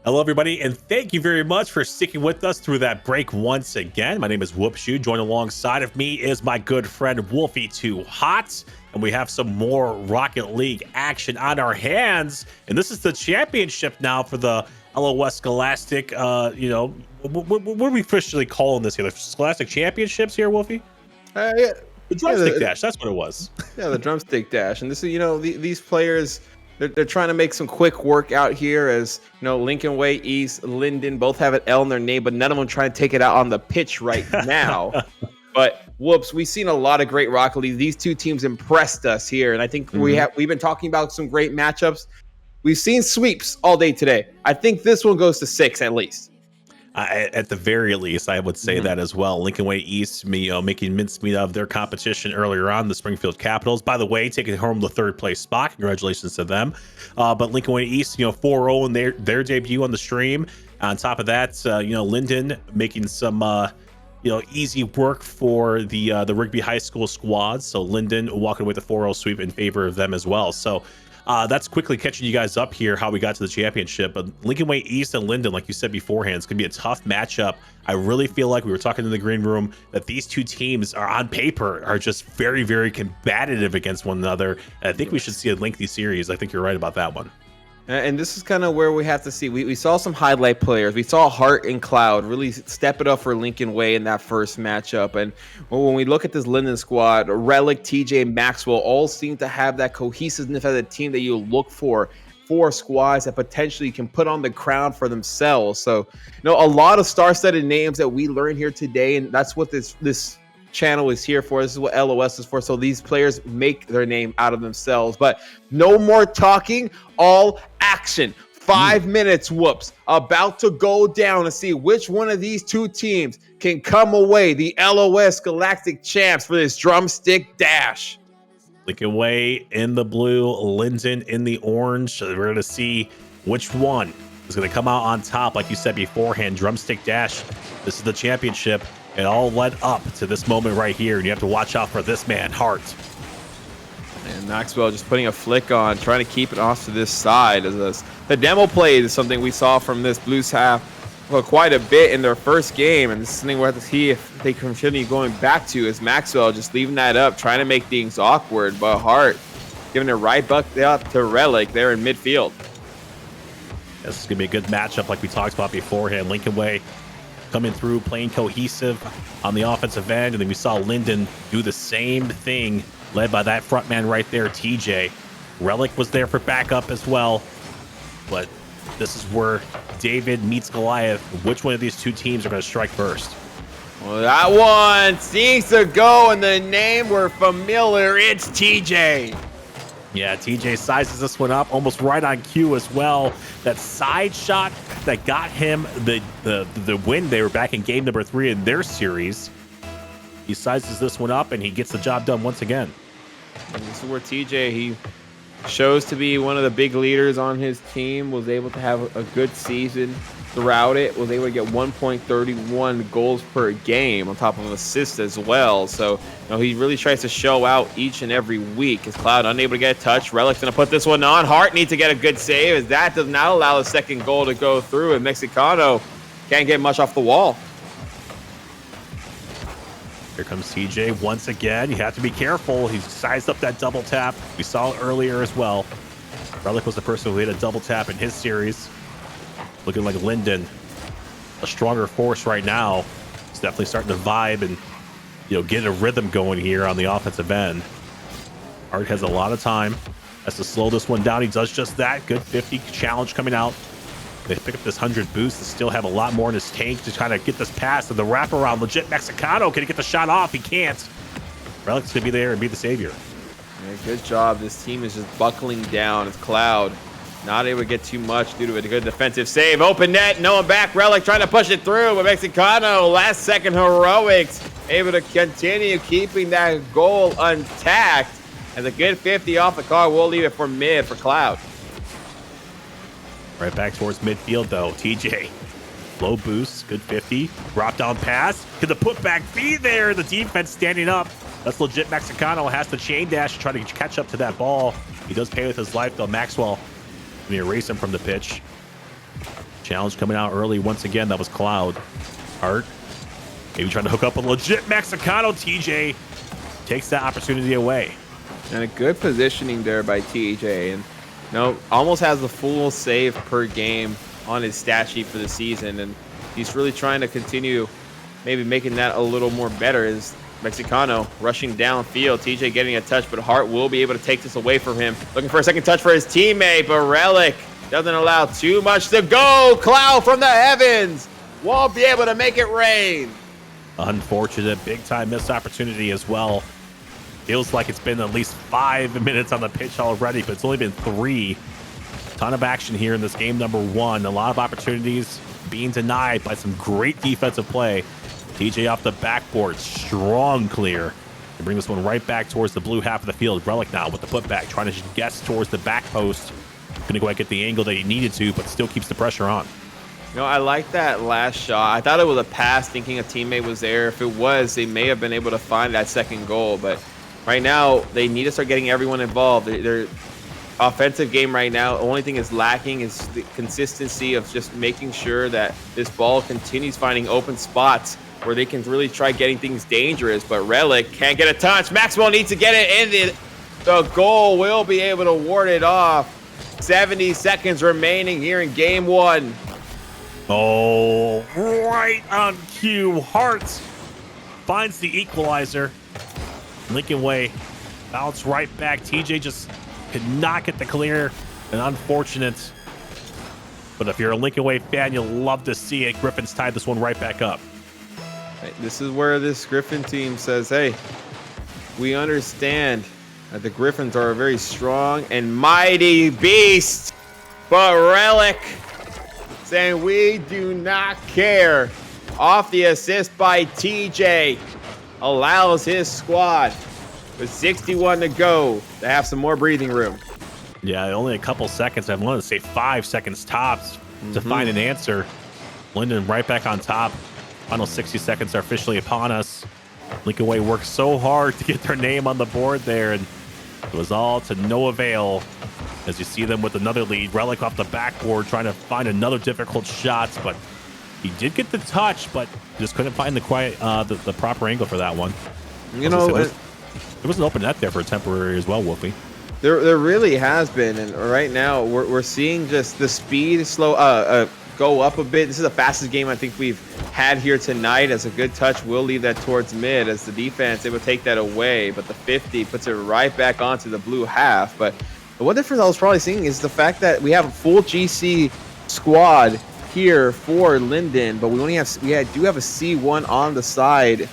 Hello, everybody, and thank you very much for sticking with us through that break once again. My name is Whoopshoe. Joined alongside of me is my good friend Wolfie2Hot, and we have some more Rocket League action on our hands. And this is the championship now for the LOS Scholastic. What are we officially calling this here? The Scholastic Championships here, Wolfie? Yeah, The Drumstick Dash. That's what it was. yeah, the Drumstick Dash, and this is these players. They're trying to make some quick work out here, as Lincoln Way, East, Linden both have an L in their name, but none of them trying to take it out on the pitch right now. But whoops, we've seen a lot of great Rocket League. These two teams impressed us here, and I think we've been talking about some great matchups. We've seen sweeps all day today. I think this one goes to 6 at least. At the very least, I would say that as well. Lincoln Way East, making mincemeat of their competition earlier on, the Springfield Capitals. By the way, taking home the third place spot. Congratulations to them. But Lincoln Way East, 4-0 in their debut on the stream. On top of that, Linden making some easy work for the Rigby High School squad. So Linden walking away with a 4-0 sweep in favor of them as well. So that's quickly catching you guys up here, how we got to the championship. But Lincoln Way East and Linden, like you said beforehand, it's going to be a tough matchup. I really feel like we were talking in the green room that these two teams are on paper are just very, very combative against one another. And I think we should see a lengthy series. I think you're right about that one. And this is kind of where we have to see. We saw some highlight players. We saw Hart and Cloud really step it up for Lincoln Way in that first matchup. And when we look at this Linden squad, Relic, TJ, and Maxwell all seem to have that cohesiveness as a team that you look for squads that potentially can put on the crown for themselves. So, a lot of star-studded names that we learned here today, and that's what this channel is here for. This is what LOS is for. So these players make their name out of themselves. But no more talking, all action. 5 minutes, whoops, about to go down to see which one of these two teams can come away the LOS Galactic champs for this Drumstick Dash. Lincoln Way in the blue, Linden in the orange. So we're going to see which one is going to come out on top. Like you said beforehand, Drumstick Dash. This is the championship. It all led up to this moment right here, and you have to watch out for this man, Hart. And Maxwell just putting a flick on, trying to keep it off to this side. The demo play is something we saw from this Blues half quite a bit in their first game, and this is something we'll have to see if they continue going back to, is Maxwell just leaving that up, trying to make things awkward, but Hart giving it right back up to Relic there in midfield. This is going to be a good matchup like we talked about beforehand. Lincoln Way coming through, playing cohesive on the offensive end. And then we saw Linden do the same thing, led by that front man right there, TJ. Relic was there for backup as well. But this is where David meets Goliath. Which one of these two teams are going to strike first? Well, that one seems to go, and the name we're familiar. It's TJ. Yeah, TJ sizes this one up almost right on cue as well. That side shot that got him the win. They were back in game number 3 in their series. He sizes this one up and he gets the job done once again. And this is where TJ, he shows to be one of the big leaders on his team, was able to have a good season throughout it, was able to get 1.31 goals per game on top of assists as well. So he really tries to show out each and every week. As Cloud unable to get a touch, Relic's going to put this one on. Hart needs to get a good save, as that does not allow the second goal to go through, and Mexicano can't get much off the wall. Here comes TJ once again. You have to be careful. He's sized up that double tap. We saw it earlier as well. Relic was the person who hit a double tap in his series. Looking like Linden, a stronger force right now. He's definitely starting to vibe and get a rhythm going here on the offensive end. Hart has a lot of time. Has to slow this one down. He does just that. Good 50 challenge coming out. They pick up this 100 boost to still have a lot more in his tank to kind of get this pass. And the wraparound, legit Mexicano. Can he get the shot off? He can't. Relic's going to be there and be the savior. Yeah, good job. This team is just buckling down. It's Cloud not able to get too much due to a good defensive save. Open net, no one back. Relic trying to push it through, but Mexicano, last second heroics, able to continue keeping that goal intact. And a good 50 off the car. We'll leave it for mid for Cloud. Right back towards midfield, though. TJ, low boost, good 50. Drop down pass. Can the putback be there? The defense standing up. That's legit. Mexicano has the chain dash to try to catch up to that ball. He does pay with his life, though. Maxwell, going to erase him from the pitch. Challenge coming out early once again. That was Cloud. Hart maybe trying to hook up a legit Mexicano. TJ takes that opportunity away. And a good positioning there by TJ. And almost has the full save per game on his stat sheet for the season. And he's really trying to continue maybe making that a little more better. Is Mexicano rushing downfield. TJ getting a touch, but Hart will be able to take this away from him. Looking for a second touch for his teammate, but Relic doesn't allow too much to go. Cloud from the heavens won't be able to make it rain. Unfortunate, big time missed opportunity as well. Feels like it's been at least 5 minutes on the pitch already, but it's only been 3. Ton of action here in this game number 1. A lot of opportunities being denied by some great defensive play. TJ off the backboard, strong clear. They bring this one right back towards the blue half of the field. Relic now with the putback, trying to guess towards the back post. Gonna go ahead and get the angle that he needed to, but still keeps the pressure on. I like that last shot. I thought it was a pass, thinking a teammate was there. If it was, they may have been able to find that second goal. But right now, they need to start getting everyone involved. Their offensive game right now, the only thing is lacking is the consistency of just making sure that this ball continues finding open spots where they can really try getting things dangerous. But Relic can't get a touch. Maxwell needs to get it in. The goal will be able to ward it off. 70 seconds remaining here in game 1. Oh, right on cue. Hart finds the equalizer. Lincoln Way bounce right back. TJ just could not get the clear, and unfortunate. But if you're a Lincoln Way fan, you'll love to see it. Griffin's tied this one right back up. This is where this Griffin team says, hey, we understand that the Griffins are a very strong and mighty beast, but Relic saying we do not care. Off the assist by TJ allows his squad with 61 to go to have some more breathing room. Yeah, only a couple seconds. I wanted to say 5 seconds tops to find an answer. Linden right back on top. Final 60 seconds are officially upon us. Lincoln Way worked so hard to get their name on the board there, and it was all to no avail. As you see them with another lead, Relic off the backboard trying to find another difficult shot, but he did get the touch, but just couldn't find the proper angle for that one. There was an open net there for a temporary as well, Wolfie. There really has been, and right now we're seeing just the speed go up a bit. This is the fastest game I think we've had here tonight. As a good touch, we'll leave that towards mid as the defense, they will take that away, but the 50 puts it right back onto the blue half. But the one difference I was probably seeing is the fact that we have a full GC squad here for Linden, but we do have a C1 on the side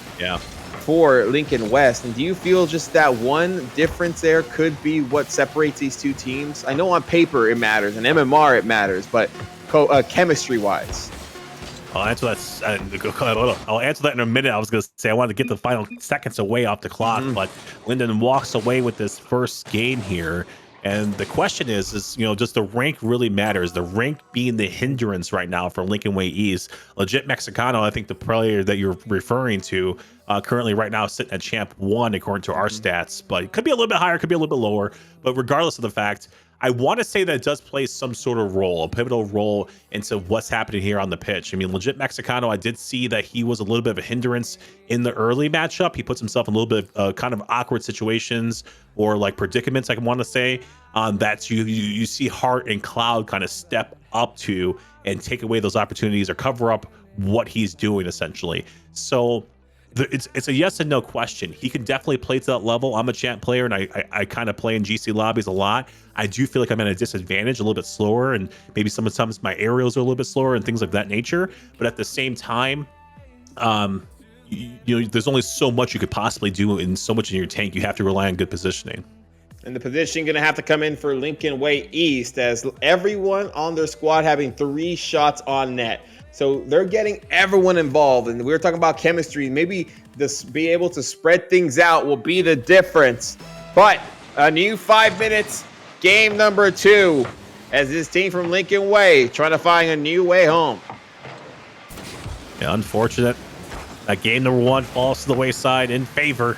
for Lincoln West. And do you feel just that one difference there could be what separates these two teams? I know on paper it matters, and MMR it matters, but chemistry-wise. I'll answer that in a minute. I was going to say I wanted to get the final seconds away off the clock, but Linden walks away with this first game here. And the question is, does the rank really matter? Is the rank being the hindrance right now for Lincoln Way East? Legit Mexicano, I think the player that you're referring to currently right now is sitting at champ 1 according to our stats, but it could be a little bit higher, could be a little bit lower. But regardless of the fact, I want to say that it does play some sort of role, a pivotal role into what's happening here on the pitch. I mean, Legit Mexicano, I did see that he was a little bit of a hindrance in the early matchup. He puts himself in a little bit of kind of awkward situations or like predicaments, I want to say, that you see Hart and Cloud kind of step up to and take away those opportunities or cover up what he's doing essentially. So it's a yes and no question. He can definitely play to that level. I'm a champ player, and I kind of play in GC lobbies a lot. I do feel like I'm at a disadvantage, a little bit slower, and maybe sometimes my aerials are a little bit slower and things of that nature. But at the same time, there's only so much you could possibly do and so much in your tank. You have to rely on good positioning. And the position going to have to come in for Lincoln Way East, as everyone on their squad having 3 shots on net. So they're getting everyone involved, and we were talking about chemistry. Maybe this be able to spread things out will be the difference. But a new 5 minutes, game number 2, as this team from Lincoln Way trying to find a new way home. Yeah, unfortunate. That game number 1 falls to the wayside in favor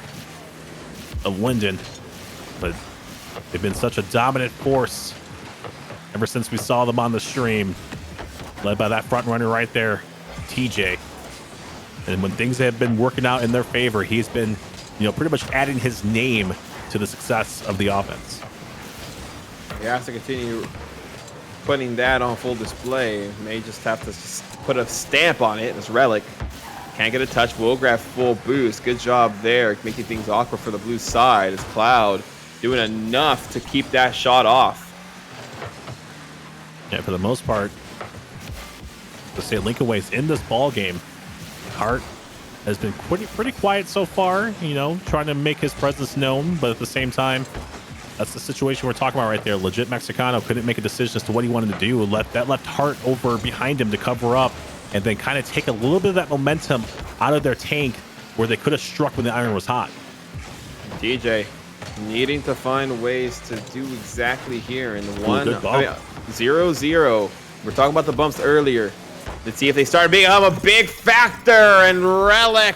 of Linden, but they've been such a dominant force ever since we saw them on the stream. led by that front runner right there, TJ. And when things have been working out in their favor, he's been, pretty much adding his name to the success of the offense. He has to continue putting that on full display. May just have to just put a stamp on it. This Relic can't get a touch. Will grab full boost. Good job there, making things awkward for the blue side. As Cloud doing enough to keep that shot off. Yeah, for the most part, let's say Lincoln Way's in this ball game. Hart has been pretty quiet so far, trying to make his presence known, but at the same time, that's the situation we're talking about right there. Legit Mexicano couldn't make a decision as to what he wanted to do. That left Hart over behind him to cover up and then kind of take a little bit of that momentum out of their tank where they could have struck when the iron was hot. DJ needing to find ways to do exactly here in the 0-0. We're talking about the bumps earlier. Let's see if they start being a big factor, and Relic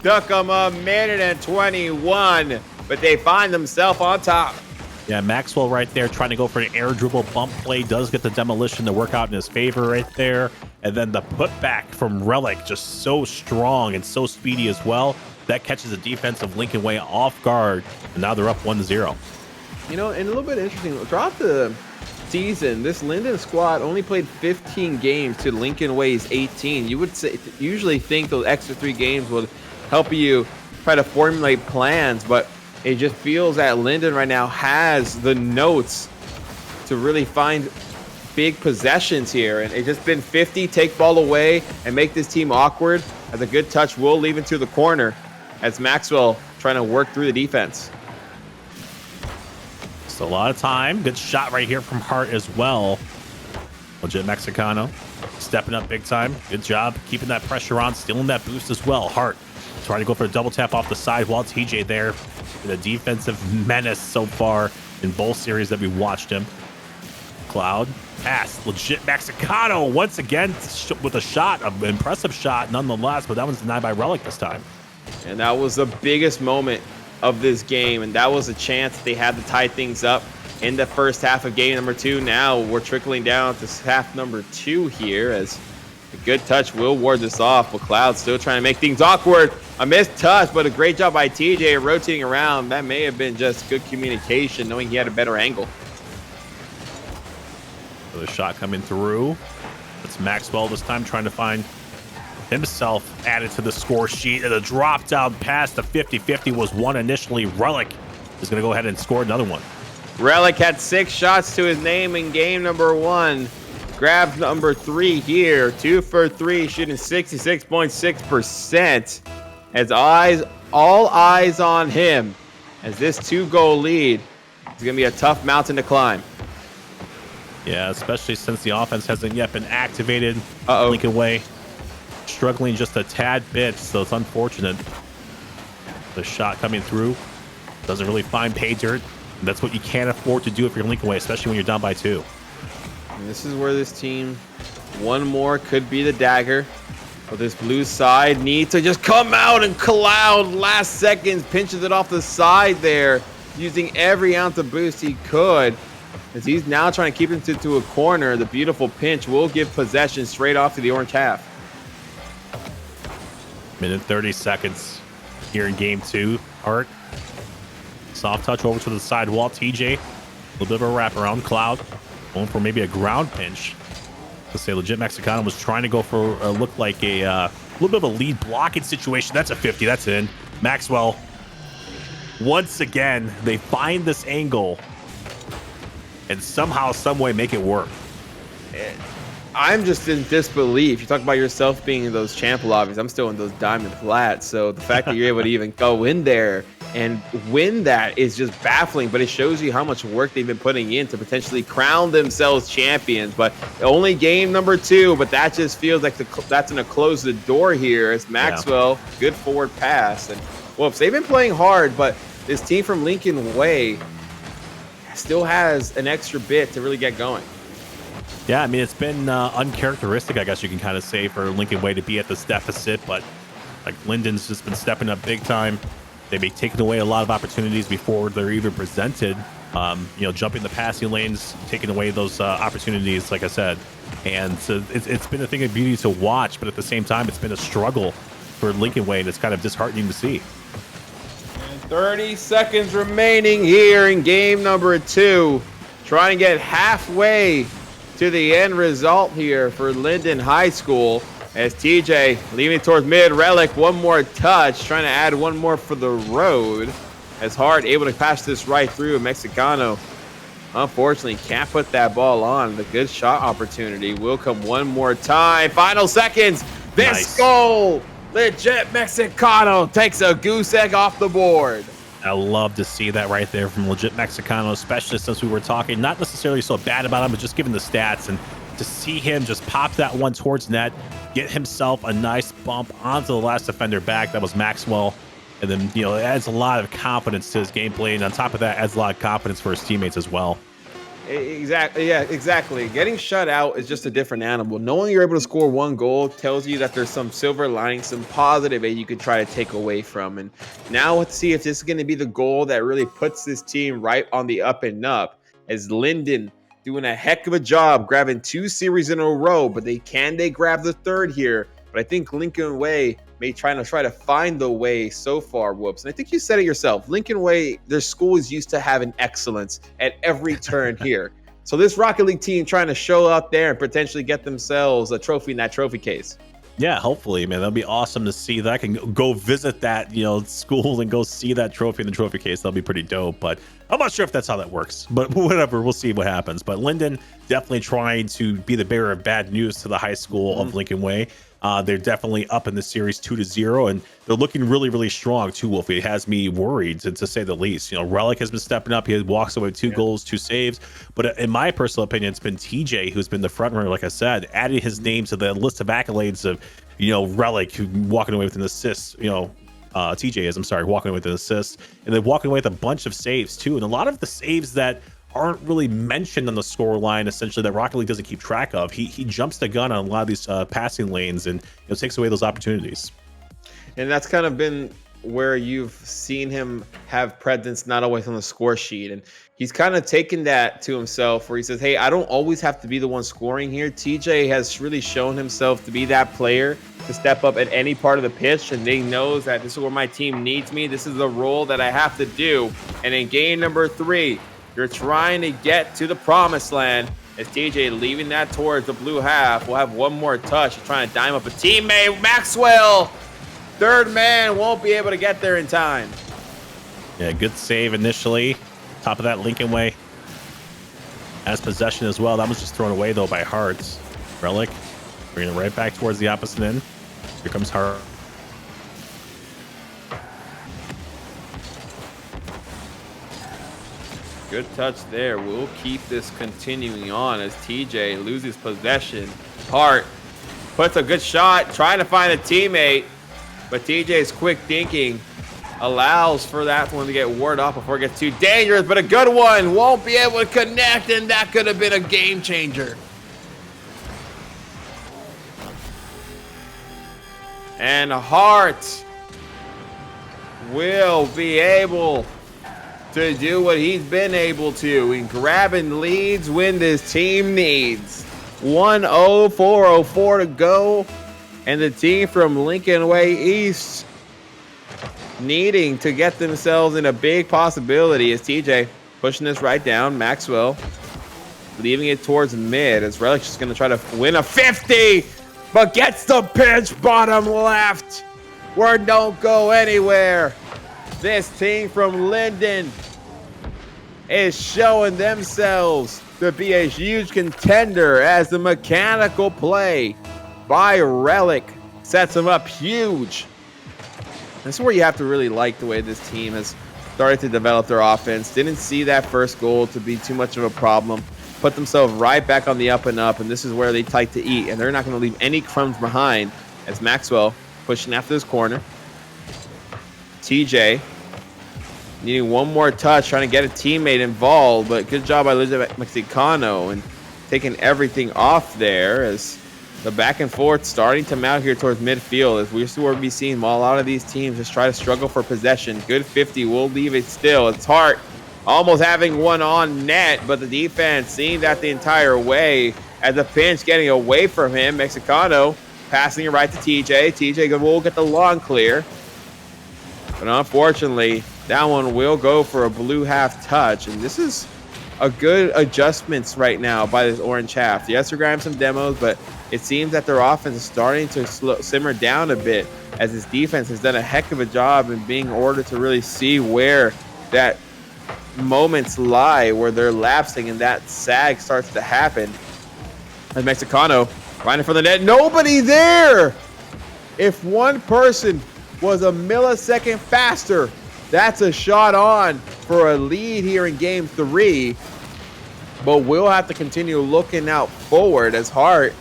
took them 1:21, but they find themselves on top. Yeah, Maxwell right there trying to go for an air dribble bump play, does get the demolition to work out in his favor right there. And then the putback from Relic, just so strong and so speedy as well. That catches the defense of Lincoln Way off guard, and now they're up 1-0. And a little bit interesting, throughout the season, this Linden squad only played 15 games to Lincoln Way's 18. You would usually think those extra 3 games would help you try to formulate plans, but it just feels that Linden right now has the notes to really find big possessions here. And it's just been 50, take ball away and make this team awkward. As a good touch will leave into the corner as Maxwell trying to work through the defense. Just a lot of time. Good shot right here from Hart as well. Legit Mexicano stepping up big time. Good job keeping that pressure on, stealing that boost as well. Hart trying to go for a double tap off the side while TJ there. The defensive menace so far in both series that we watched him. Cloud pass, legit Mexicano once again with a shot, an impressive shot nonetheless, but that one's denied by Relic this time. And that was the biggest moment of this game, and that was a chance they had to tie things up in the first half of game number 2. Now we're trickling down to half number 2 here as a good touch will ward this off, but Cloud still trying to make things awkward. A missed touch, but a great job by TJ rotating around. That may have been just good communication, knowing he had a better angle. So the shot coming through. It's Maxwell this time trying to find himself added to the score sheet. And a drop down pass to 50-50 was one initially. Relic is going to go ahead and score another one. Relic had 6 shots to his name in game number 1. Grabs number 3 here. 2 for 3, shooting 66.6%. As all eyes on him, as this 2-goal lead is going to be a tough mountain to climb. Yeah, especially since the offense hasn't yet been activated. Lincoln Way struggling just a tad bit, so it's unfortunate. The shot coming through doesn't really find pay dirt. And that's what you can't afford to do if you're Lincoln Way, especially when you're down by 2. And this is where this team, one more could be the dagger. But this blue side needs to just come out, and Cloud last seconds pinches it off the side there, using every ounce of boost he could. As he's now trying to keep him to a corner, the beautiful pinch will give possession straight off to the orange half. Minute 30 seconds here in game 2. Hart, soft touch over to the side wall. TJ, a little bit of a wraparound. Cloud going for maybe a ground pinch. Let's say legit Mexicano was trying to go for look like a little bit of a lead blocking situation. That's a 50. That's in. Maxwell, once again, they find this angle and somehow, some way make it work. I'm just in disbelief. You talk about yourself being in those champ lobbies. I'm still in those diamond flats. So the fact that you're able to even go in there and win that is just baffling. But it shows you how much work they've been putting in to potentially crown themselves champions. But only game number 2. But that just feels like that's going to close the door here. As Maxwell, good forward pass. And whoops, they've been playing hard. But this team from Lincoln Way still has an extra bit to really get going. Yeah, I mean, it's been uncharacteristic, I guess you can kind of say, for Lincoln Way to be at this deficit, but like Linden's just been stepping up big time. They've been taking away a lot of opportunities before they're even presented. jumping the passing lanes, taking away those opportunities, like I said. And so it's been a thing of beauty to watch, but at the same time, it's been a struggle for Lincoln Way, and it's kind of disheartening to see. And 30 seconds remaining here in game number 2. Trying to get halfway to the end result here for Linden High School as TJ leaving towards mid. Relic, one more touch, trying to add one more for the road. As Hart able to pass this right through. Mexicano, unfortunately, can't put that ball on. The good shot opportunity will come one more time. Final seconds. This goal, legit Mexicano takes a goose egg off the board. I love to see that right there from legit Mexicano, especially since we were talking not necessarily so bad about him, but just given the stats, and to see him just pop that one towards net, get himself a nice bump onto the last defender back. That was Maxwell. And then, it adds a lot of confidence to his gameplay. And on top of that, adds a lot of confidence for his teammates as well. Exactly. Yeah, exactly. Getting shut out is just a different animal. Knowing you're able to score one goal tells you that there's some silver lining, some positive that you could try to take away from. And now let's see if this is going to be the goal that really puts this team right on the up and up. As Linden doing a heck of a job grabbing 2 series in a row, but they grab the third here. But I think Lincoln Way may try to find the way so far, Whoops. And I think you said it yourself. Lincoln Way, their school is used to having excellence at every turn here. So this Rocket League team trying to show up there and potentially get themselves a trophy in that trophy case. Yeah, hopefully, man. That'll be awesome to see that. I can go visit that, school and go see that trophy in the trophy case. That'll be pretty dope. But I'm not sure if that's how that works. But whatever, we'll see what happens. But Linden definitely trying to be the bearer of bad news to the high school of Lincoln Way. They're definitely up in the series 2-0, and they're looking really, really strong too, Wolfie. It has me worried, to say the least. Relic has been stepping up. He walks away with 2 goals, 2 saves. But in my personal opinion, it's been TJ who's been the front runner, like I said, adding his name to the list of accolades of, Relic walking away with an assist, TJ is, walking away with an assist, and then walking away with a bunch of saves too. And a lot of the saves that aren't really mentioned on the score line, essentially, that Rocket League doesn't keep track of. He jumps the gun on a lot of these passing lanes and takes away those opportunities. And that's kind of been where you've seen him have presence, not always on the score sheet. And he's kind of taken that to himself where he says, hey, I don't always have to be the one scoring here. TJ has really shown himself to be that player to step up at any part of the pitch, and he knows that this is where my team needs me. This is the role that I have to do. And in game number 3, you're trying to get to the promised land as TJ leaving that towards the blue half. We'll have one more touch. He's trying to dime up a teammate. Maxwell, third man, won't be able to get there in time. Yeah, good save initially. Top of that, Lincoln Way has possession as well. That was just thrown away, though, by Hart. Relic bringing it right back towards the opposite end. Here comes Hart. Good touch there. We'll keep this continuing on as TJ loses possession. Hart puts a good shot, trying to find a teammate, but TJ's quick thinking allows for that one to get warded off before it gets too dangerous, but a good one. Won't be able to connect, and that could have been a game changer. And Hart will be able to do what he's been able to in grabbing leads when this team needs. 1-0, 4:04 to go. And the team from Lincoln Way East needing to get themselves in a big possibility as TJ pushing this right down. Maxwell leaving it towards mid as Relic's just going to try to win a 50, but gets the pitch bottom left. Word don't go anywhere. This team from Linden is showing themselves to be a huge contender as the mechanical play by Relic sets them up huge. This is where you have to really like the way this team has started to develop their offense. Didn't see that first goal to be too much of a problem. Put themselves right back on the up and up, and this is where they like to eat, and they're not going to leave any crumbs behind as Maxwell pushing after this corner. TJ needing one more touch, trying to get a teammate involved, but good job by Mexicano and taking everything off there as the back and forth starting to mount here towards midfield as we'll be seeing a lot of these teams just try to struggle for possession. Good 50, we'll leave it still. It's Hart almost having one on net, but the defense seeing that the entire way as the pinch getting away from him. Mexicano passing it right to TJ. TJ will get the long clear. But unfortunately, that one will go for a blue half touch. And this is a good adjustments right now by this orange half. Yes, we're grabbing some demos, but it seems that their offense is starting to simmer down a bit as this defense has done a heck of a job in being ordered to really see where that moments lie, where they're lapsing and that sag starts to happen. And Mexicano running for the net. Nobody there! If one person was a millisecond faster, that's a shot on for a lead here in game 3. But we'll have to continue looking out forward as Hart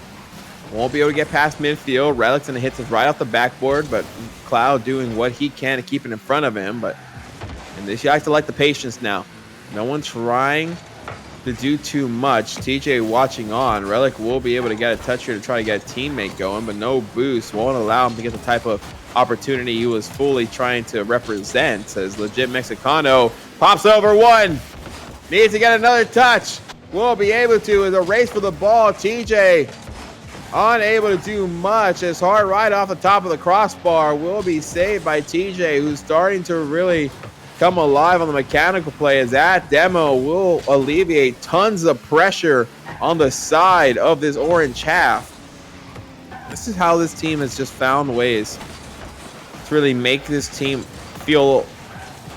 won't be able to get past midfield. Relic's gonna hit us right off the backboard, but Cloud doing what he can to keep it in front of him. And this guy to like the patience now. No one trying to do too much. TJ watching on. Relic will be able to get a touch here to try to get a teammate going, but no boost won't allow him to get the type of opportunity he was fully trying to represent. As legit Mexicano pops over one. Needs to get another touch. Will be able to as a race for the ball. TJ unable to do much as Hart right off the top of the crossbar will be saved by TJ, who's starting to really come alive on the mechanical play, as that demo will alleviate tons of pressure on the side of this orange half. This is how this team has just found ways to really make this team feel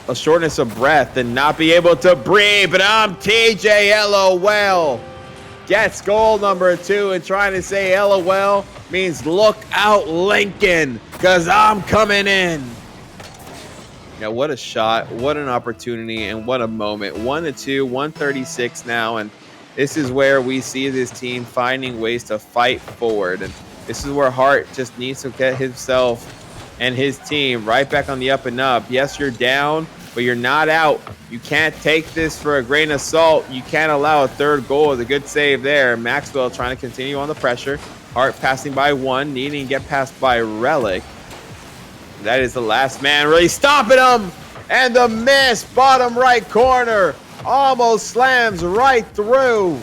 a shortness of breath and not be able to breathe. But I'm TJ LOL. Gets goal number 2, and trying to say LOL means look out Lincoln, because I'm coming in. Yeah, what a shot, what an opportunity, and what a moment. 1-2, 136 now, and this is where we see this team finding ways to fight forward. And this is where Hart just needs to get himself and his team right back on the up and up. Yes, you're down, but you're not out. You can't take this for a grain of salt. You can't allow a third goal. It's a good save there. Maxwell trying to continue on the pressure. Hart passing by one, needing to get past by Relic. That is the last man really stopping him. And the miss, bottom right corner, almost slams right through.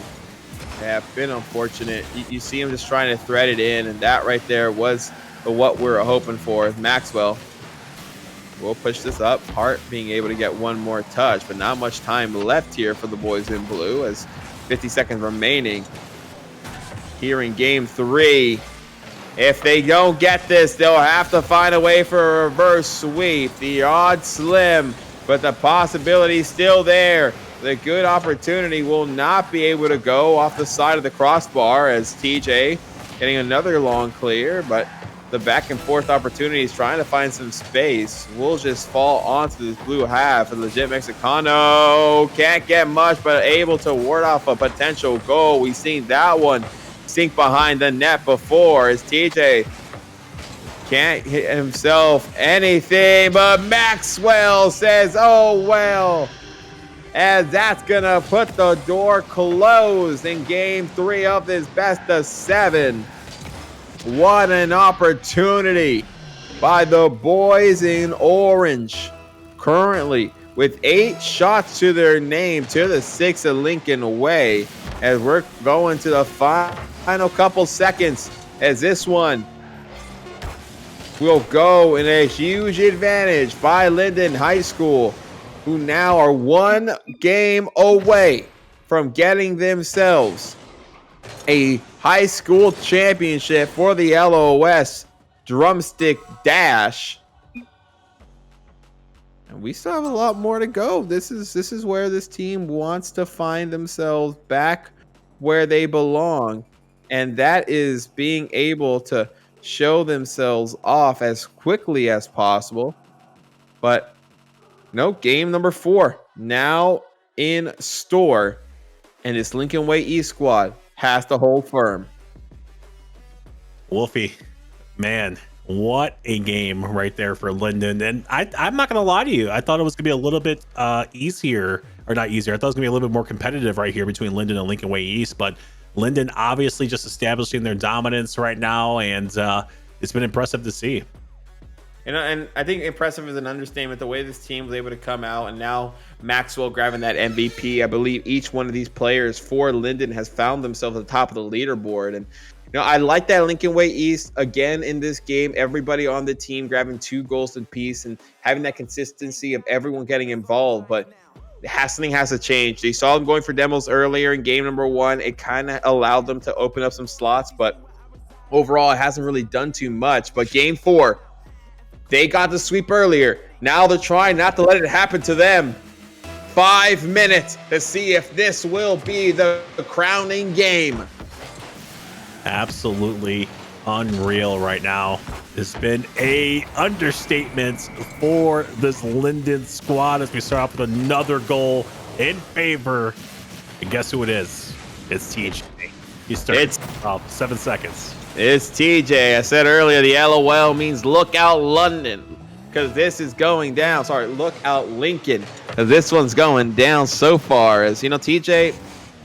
Yeah, been unfortunate. You see him just trying to thread it in, and that right there was what we were hoping for. Maxwell will push this up. Hart being able to get one more touch, but not much time left here for the boys in blue as 50 seconds remaining here in game 3. If they don't get this, they'll have to find a way for a reverse sweep. The odds slim, but the possibility still there. The good opportunity will not be able to go off the side of the crossbar as TJ getting another long clear, but the back and forth opportunities trying to find some space will just fall onto this blue half. And legit Mexicano can't get much, but able to ward off a potential goal. We've seen that one sink behind the net before as TJ can't hit himself anything, but Maxwell says, oh well, as that's gonna put the door closed in game 3 of this best of 7. What an opportunity by the boys in orange, currently with 8 shots to their name to the 6 of Lincoln way, as we're going to the final couple seconds, as this one will go in a huge advantage by Linden High School, who now are 1 game away from getting themselves a high school championship for the LOS Drumstick Dash. And we still have a lot more to go. This is where this team wants to find themselves back where they belong. And that is being able to show themselves off as quickly as possible. But no, game number 4 now in store. And this Lincoln Way East squad has to hold firm. Wolfie, man, what a game right there for Linden. And I'm not going to lie to you. I thought it was going to be a little bit easier, or not easier. I thought it was going to be a little bit more competitive right here between Linden and Lincoln Way East. But Linden obviously just establishing their dominance right now. And it's been impressive to see. And I think impressive is an understatement. The way this team was able to come out, and now Maxwell grabbing that MVP. I believe each one of these players for Linden has found themselves at the top of the leaderboard. And I like that Lincoln Way East again in this game. Everybody on the team grabbing 2 goals apiece and having that consistency of everyone getting involved. But something has to change. They saw them going for demos earlier in game number 1. It kind of allowed them to open up some slots, but overall, it hasn't really done too much. But game 4. They got the sweep earlier. Now they're trying not to let it happen to them. 5 minutes to see if this will be the crowning game. Absolutely unreal right now. It's been a understatement for this Linden squad as we start off with another goal in favor. And guess who it is? It's TJ. He starts 7 seconds. It's TJ. I said earlier the LOL means look out London, because this is going down. Sorry, look out Lincoln, because this one's going down so far. As TJ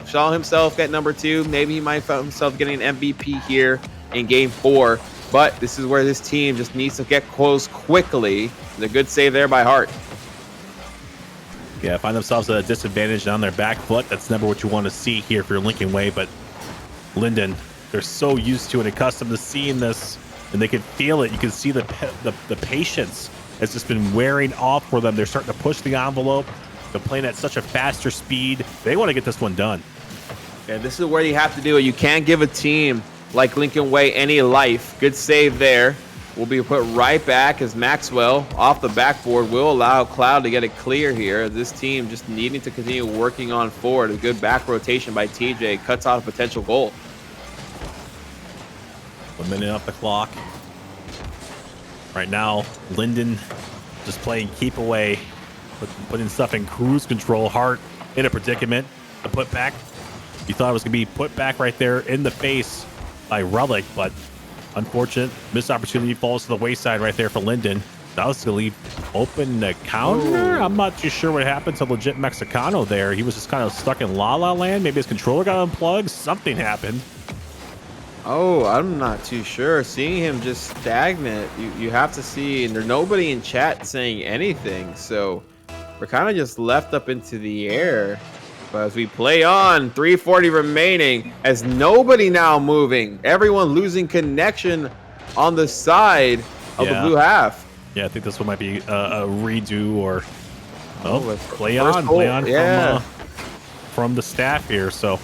saw himself get number 2. Maybe he might find himself getting an MVP here in game 4. But this is where this team just needs to get close quickly. The good save there by Hart. Yeah, find themselves at a disadvantage on their back foot. That's never what you want to see here for Lincoln Way. But Linden, they're so used to and accustomed to seeing this, and they can feel it. You can see the patience has just been wearing off for them. They're starting to push the envelope. They're playing at such a faster speed. They want to get this one done. Yeah, this is where you have to do it. You can't give a team like Lincoln Way any life. Good save there. Will be put right back as Maxwell off the backboard will allow Cloud to get it clear here. This team just needing to continue working on forward. A good back rotation by TJ cuts out a potential goal. 1 minute off the clock. Right now, Linden just playing keep away, putting stuff in cruise control. Hart in a predicament. A put back. You thought it was going to be put back right there in the face by Relic, but unfortunate missed opportunity falls to the wayside right there for Linden. That was going to leave open the counter. I'm not too sure what happened to legit Mexicano there. He was just kind of stuck in La La Land. Maybe his controller got unplugged. Something happened. Oh, I'm not too sure. Seeing him just stagnant, you have to see, and there's nobody in chat saying anything, so we're kind of just left up into the air. But as we play on, 3:40 remaining, as nobody now moving, everyone losing connection on the side of the blue half. Yeah, I think this one might be a redo or play goal, on from the staff here. So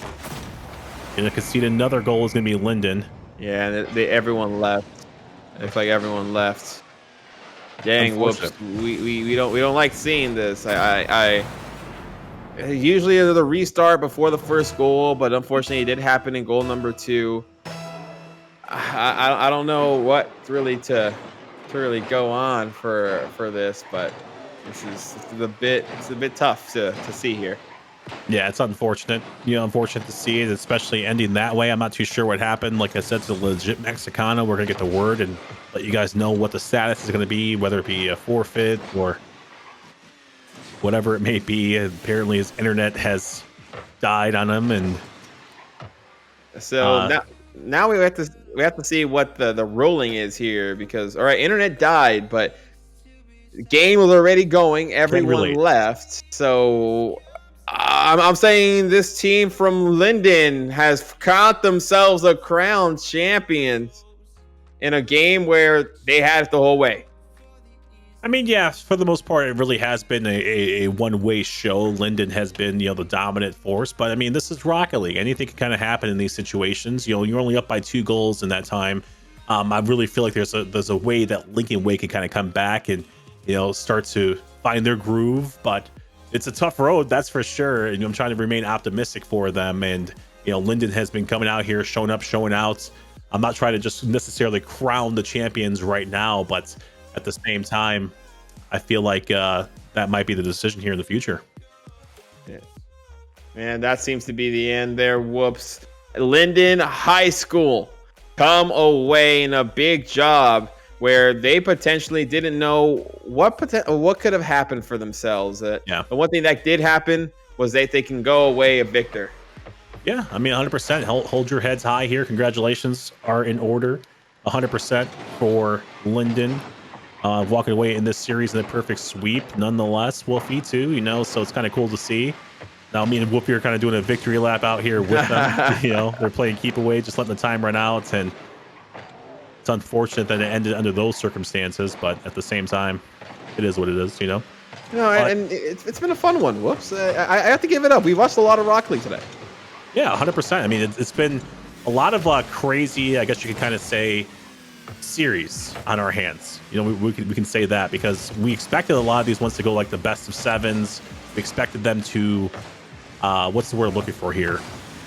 gonna concede another goal is gonna be Linden. Yeah, and everyone left. Looks like everyone left. Dang, whoops. We don't like seeing this. I usually the restart before the first goal, but unfortunately it did happen in goal number 2. I don't know what really to really go on for this, but it's a bit tough to see here. Yeah, it's unfortunate. Unfortunate to see it, especially ending that way. I'm not too sure what happened. Like I said, it's a legit Mexicano. We're gonna get the word and let you guys know what the status is gonna be, whether it be a forfeit or whatever it may be. Apparently his internet has died on him, and so now we have to see what the ruling is here, because all right, internet died, but the game was already going. Everyone left, so I'm saying this team from Linden has caught themselves a crown champions in a game where they had it the whole way. I mean, yeah, for the most part, it really has been a one-way show. Linden has been, the dominant force. But, I mean, this is Rocket League. Anything can kind of happen in these situations. You're only up by 2 goals in that time. I really feel like there's a way that Lincoln Way can kind of come back and, start to find their groove. But it's a tough road, that's for sure. And I'm trying to remain optimistic for them. And, Linden has been coming out here, showing up, showing out. I'm not trying to just necessarily crown the champions right now, but at the same time, I feel like that might be the decision here in the future. Yeah. Man, that seems to be the end there. Whoops. Linden High School come away in a big job where they potentially didn't know what could have happened for themselves. The one thing that did happen was they can go away a victor. Yeah, I mean, 100%. Hold your heads high here. Congratulations are in order. 100% for Linden. walking away in this series in a perfect sweep. Nonetheless, Wolfie too, so it's kind of cool to see. Now, me and Whoopi are kind of doing a victory lap out here with them. They're playing keep away, just letting the time run out. And it's unfortunate that it ended under those circumstances, but at the same time, it is what it is, And it's been a fun one. Whoops. I have to give it up. We watched a lot of Rocket League today. Yeah, 100%. I mean, it's been a lot of crazy, I guess you could kind of say, series on our hands. We can say that because we expected a lot of these ones to go like the best of sevens. We expected them to, what's the word I'm looking for here?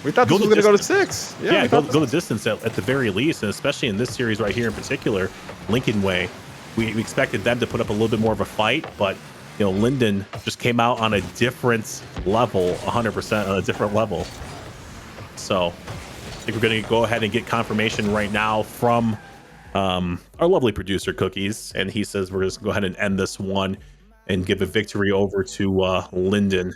We thought this was going to go to 6. Yeah, go the distance at the very least, and especially in this series right here in particular, Lincoln Way, we expected them to put up a little bit more of a fight, but Linden just came out on a different level, 100% on a different level. So I think we're going to go ahead and get confirmation right now from our lovely producer Cookies, and he says we're just going to go ahead and end this one and give a victory over to Linden.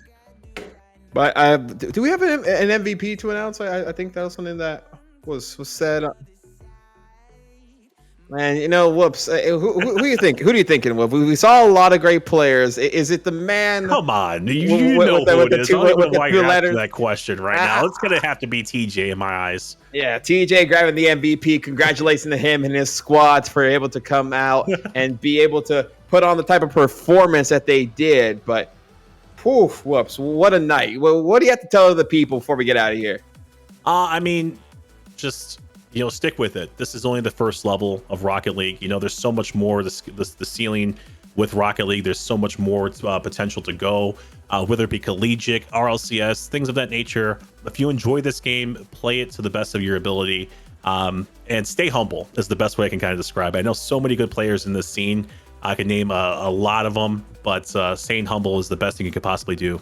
But do we have an MVP to announce? I think that was something that was said. Man, whoops. Who do you think? Who do you think? We saw a lot of great players. Is it the man? Come on, you know who it is. I don't even know why you're asking that question right now. It's gonna have to be TJ in my eyes. Yeah, TJ grabbing the MVP. Congratulations to him and his squad for able to come out and be able to put on the type of performance that they did. But, whoops, what a night. Well, what do you have to tell the people before we get out of here? I mean, just stick with it. This is only the first level of Rocket League. There's so much more. The ceiling with Rocket League, there's so much more potential to go, whether it be collegiate, RLCS, things of that nature. If you enjoy this game, play it to the best of your ability, and stay humble is the best way I can kind of describe it. I know so many good players in this scene. I could name a lot of them, but staying humble is the best thing you could possibly do.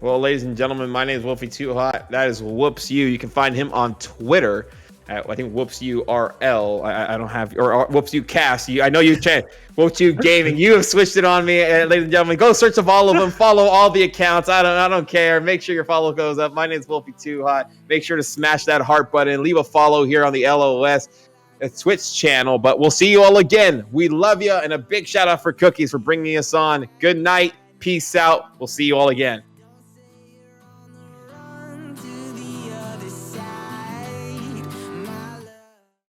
Well, ladies and gentlemen, my name is Wolfie Too Hot. That is Whoops You. You can find him on Twitter at, I think, Whoops You RL. I don't have, or Whoops You Cast. I know you changed. Whoops You Gaming. You have switched it on me, ladies and gentlemen. Go search of all of them. Follow all the accounts. I don't care. Make sure your follow goes up. My name is Wolfie Too Hot. Make sure to smash that heart button. Leave a follow here on the LOS Twitch channel. But we'll see you all again. We love you, and a big shout out for Cookies for bringing us on. Good night. Peace out. We'll see you all again.